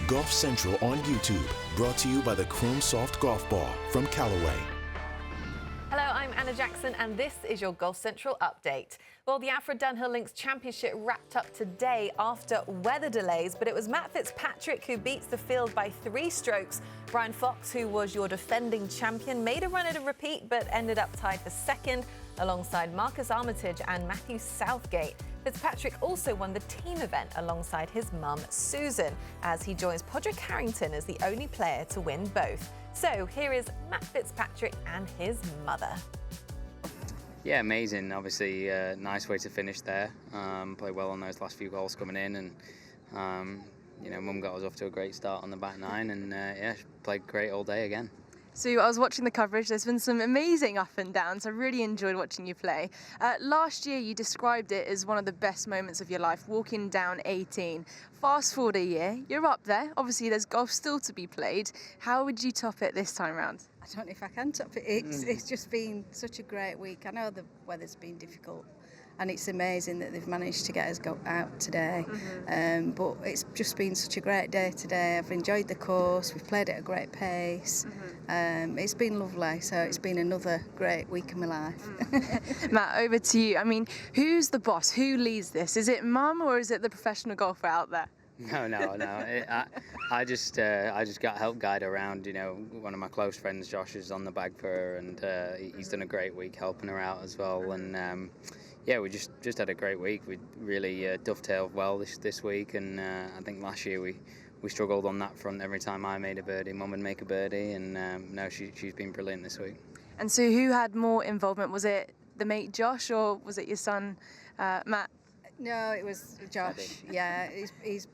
Golf Central on YouTube, brought to you by the Chrome Soft Golf Ball from Callaway. Hello, I'm Anna Jackson, and this is your Golf Central update. Well, the Alfred Dunhill Links Championship wrapped up today after weather delays, but it was Matt Fitzpatrick who beats the field by 3 strokes. Brian Fox, who was your defending champion, made a run at a repeat, but ended up tied for second alongside Marcus Armitage and Matthew Southgate. Fitzpatrick also won the team event alongside his mum, Susan, as he joins Podrick Harrington as the only player to win both. So here is Matt Fitzpatrick and his mother. Yeah, amazing. Obviously, nice way to finish there. Played well on those last few goals coming in, and you know, Mum got us off to a great start on the back nine, and yeah, played great all day again. So I was watching the coverage. There's been some amazing up and downs. I really enjoyed watching you play. Last year, you described it as one of the best moments of your life, walking down 18. Fast forward a year, you're up there. Obviously, there's golf still to be played. How would you top it this time round? I don't know if I can top it. It's just been such a great week. I know the weather's been difficult, and it's amazing that they've managed to get us out today. But it's just been such a great day today. I've enjoyed the course. We've played at a great pace. It's been lovely. So it's been another great week of my life. Matt, over to you. I mean, who's the boss? Who leads this? Is it Mum or is it the professional golfer out there? No. I just got help guide around. You know, one of my close friends, Josh, is on the bag for her, and he's done a great week helping her out as well. And yeah, we just had a great week. We really dovetailed well this week, and I think last year we struggled on that front. Every time I made a birdie, Mum would make a birdie, and no, she's been brilliant this week. And so who had more involvement? Was it the mate Josh, or was it your son, Matt? No, it was Josh. Yeah, he's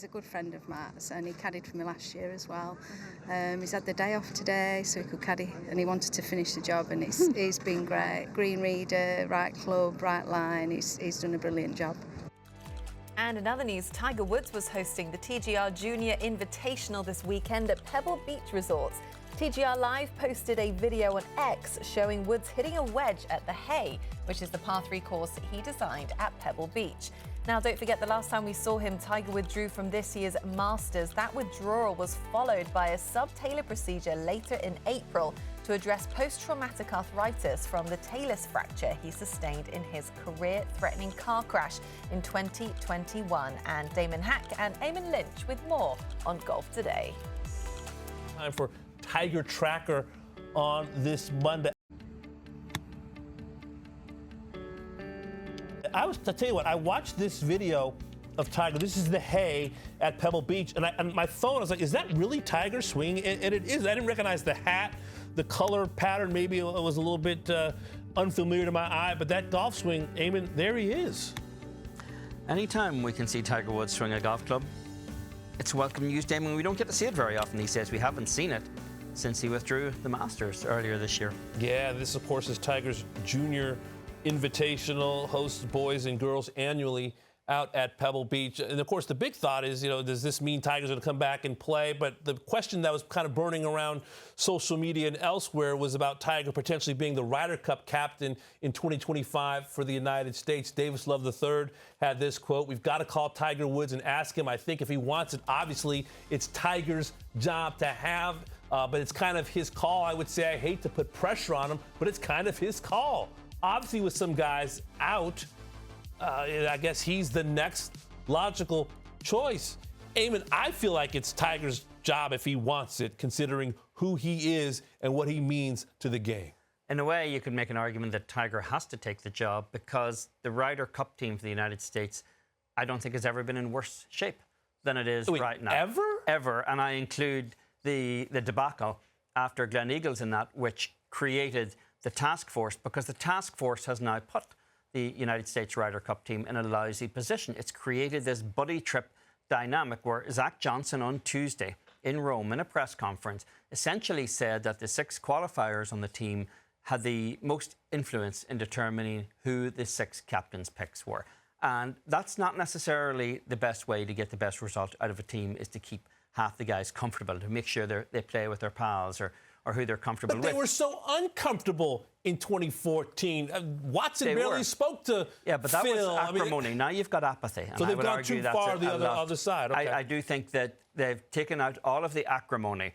a good friend of Matt's, and he caddied for me last year as well. He's had the day off today, so he could caddy, and he wanted to finish the job, and he's been great. Green reader, right club, right line. He's done a brilliant job. And in other news, Tiger Woods was hosting the TGR Junior Invitational this weekend at Pebble Beach Resorts. TGR Live posted a video on X showing Woods hitting a wedge at the Hay, which is the par 3 course he designed at Pebble Beach. Now, don't forget, the last time we saw him, Tiger withdrew from this year's Masters. That withdrawal was followed by a sub-talar procedure later in April to address post-traumatic arthritis from the talus fracture he sustained in his career-threatening car crash in 2021. And Damon Hack and Eamon Lynch with more on Golf Today. Time for Tiger Tracker on this Monday. I'll tell you what, I watched this video of Tiger. This is the Hay at Pebble Beach, and my phone, I was like, is that really Tiger swinging? And it is. I didn't recognize the hat, the color pattern. Maybe it was a little bit unfamiliar to my eye, but that golf swing, Eamon, there he is. Anytime we can see Tiger Woods swing a golf club, it's welcome news, Damon. We don't get to see it very often these days. We haven't seen it since he withdrew the Masters earlier this year. Yeah, this, of course, is Tiger's Junior Invitational, hosts boys and girls annually out at Pebble Beach. And, of course, the big thought is, you know, does this mean Tiger's going to come back and play? But the question that was kind of burning around social media and elsewhere was about Tiger potentially being the Ryder Cup captain in 2025 for the United States. Davis Love III had this quote: "We've got to call Tiger Woods and ask him. I think if he wants it, obviously it's Tiger's job to have, but it's kind of his call. I would say I hate to put pressure on him, but it's kind of his call." Obviously, with some guys out, I guess he's the next logical choice. Eamon, I feel like it's Tiger's job if he wants it, considering who he is and what he means to the game. In a way, you could make an argument that Tiger has to take the job because the Ryder Cup team for the United States, I don't think has ever been in worse shape than it is right now. Ever? Ever. And I include the debacle after Gleneagles in that, which created the task force, because the task force has now put the United States Ryder Cup team in a lousy position. It's created this buddy trip dynamic where Zach Johnson on Tuesday in Rome in a press conference essentially said that the 6 qualifiers on the team had the most influence in determining who the 6 captains' picks were. And that's not necessarily the best way to get the best result out of a team, is to keep half the guys comfortable, to make sure they play with their pals or who they're comfortable But with. they were so uncomfortable in 2014. Watson They barely were. spoke to Yeah, but that Phil. was acrimony. Now you've got apathy. And So I they've would gone argue too that's far a the lot. other side. Okay. I do think that they've taken out all of the acrimony,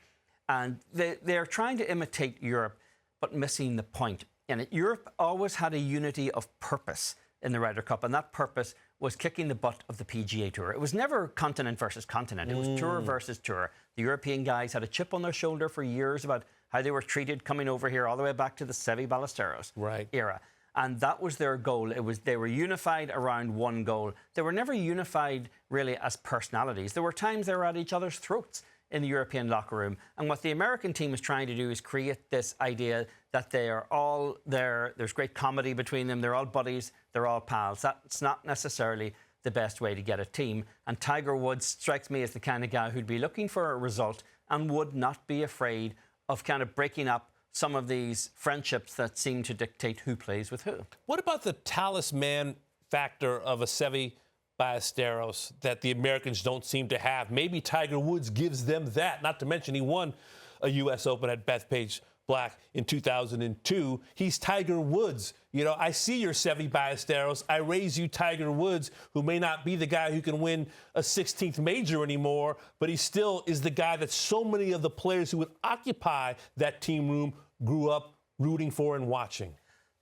and they're trying to imitate Europe, but missing the point. And Europe always had a unity of purpose in the Ryder Cup, and that purpose was kicking the butt of the PGA Tour. It was never continent versus continent. It was tour versus tour. The European guys had a chip on their shoulder for years about how they were treated coming over here all the way back to the Seve Ballesteros era. And that was their goal. They were unified around one goal. They were never unified really as personalities. There were times they were at each other's throats in the European locker room. And what the American team is trying to do is create this idea that they are all there. There's great comedy between them. They're all buddies. They're all pals. That's not necessarily the best way to get a team. And Tiger Woods strikes me as the kind of guy who'd be looking for a result and would not be afraid of kind of breaking up some of these friendships that seem to dictate who plays with who. What about the talisman factor of a Seve Ballesteros that the Americans don't seem to have? Maybe Tiger Woods gives them that, not to mention he won a U.S. Open at Bethpage Black in 2002. He's Tiger Woods. You know, I see your Seve Ballesteros. I raise you Tiger Woods, who may not be the guy who can win a 16th major anymore, but he still is the guy that so many of the players who would occupy that team room grew up rooting for and watching.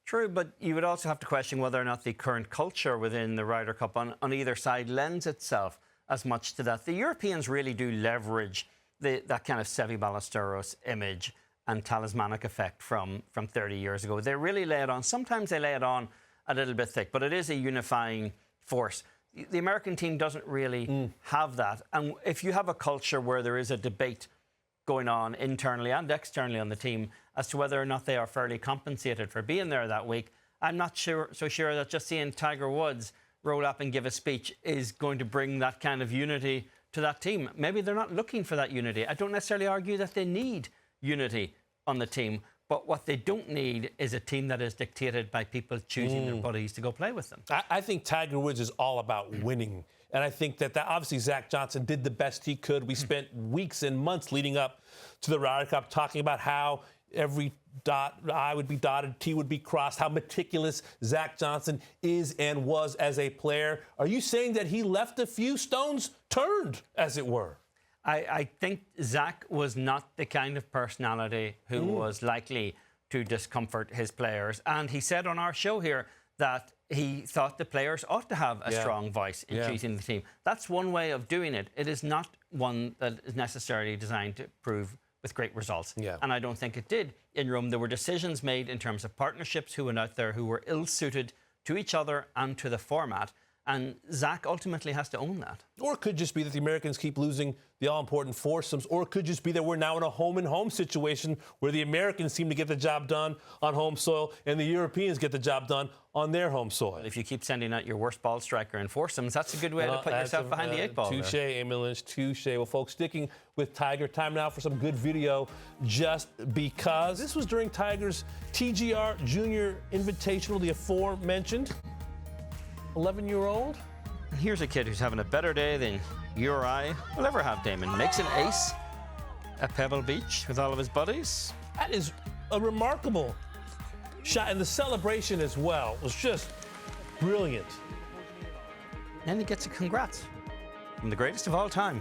True, but you would also have to question whether or not the current culture within the Ryder Cup on either side lends itself as much to that. The Europeans really do leverage that kind of Seve Ballesteros image and talismanic effect from 30 years ago. They really lay it on. Sometimes they lay it on a little bit thick, but it is a unifying force. The American team doesn't really have that. And if you have a culture where there is a debate going on internally and externally on the team as to whether or not they are fairly compensated for being there that week, I'm not so sure that just seeing Tiger Woods roll up and give a speech is going to bring that kind of unity to that team. Maybe they're not looking for that unity. I don't necessarily argue that they need unity on the team, but what they don't need is a team that is dictated by people choosing their buddies to go play with them. I think Tiger Woods is all about winning. And I think that obviously Zach Johnson did the best he could. We spent weeks and months leading up to the Ryder Cup talking about how every I would be dotted, T would be crossed, how meticulous Zach Johnson is and was as a player. Are you saying that he left a few stones turned, as it were? I think Zach was not the kind of personality who was likely to discomfort his players. And he said on our show here that he thought the players ought to have a strong voice in choosing the team. That's one way of doing it. It is not one that is necessarily designed to prove with great results. And I don't think it did in Rome. There were decisions made in terms of partnerships who went out there who were ill-suited to each other and to the format. And Zach ultimately has to own that. Or it could just be that the Americans keep losing the all-important foursomes. Or it could just be that we're now in a home-and-home situation where the Americans seem to get the job done on home soil and the Europeans get the job done on their home soil. If you keep sending out your worst ball striker in foursomes, that's a good way to put yourself behind the eight ball. Touche, Amy Lynch, touche. Well, folks, sticking with Tiger, time now for some good video just because. This was during Tiger's TGR Junior Invitational, the aforementioned 11-year-old. Here's a kid who's having a better day than you or I will ever have, Damon. Makes an ace at Pebble Beach with all of his buddies. That is a remarkable shot, and the celebration as well was just brilliant. And he gets a congrats from the greatest of all time.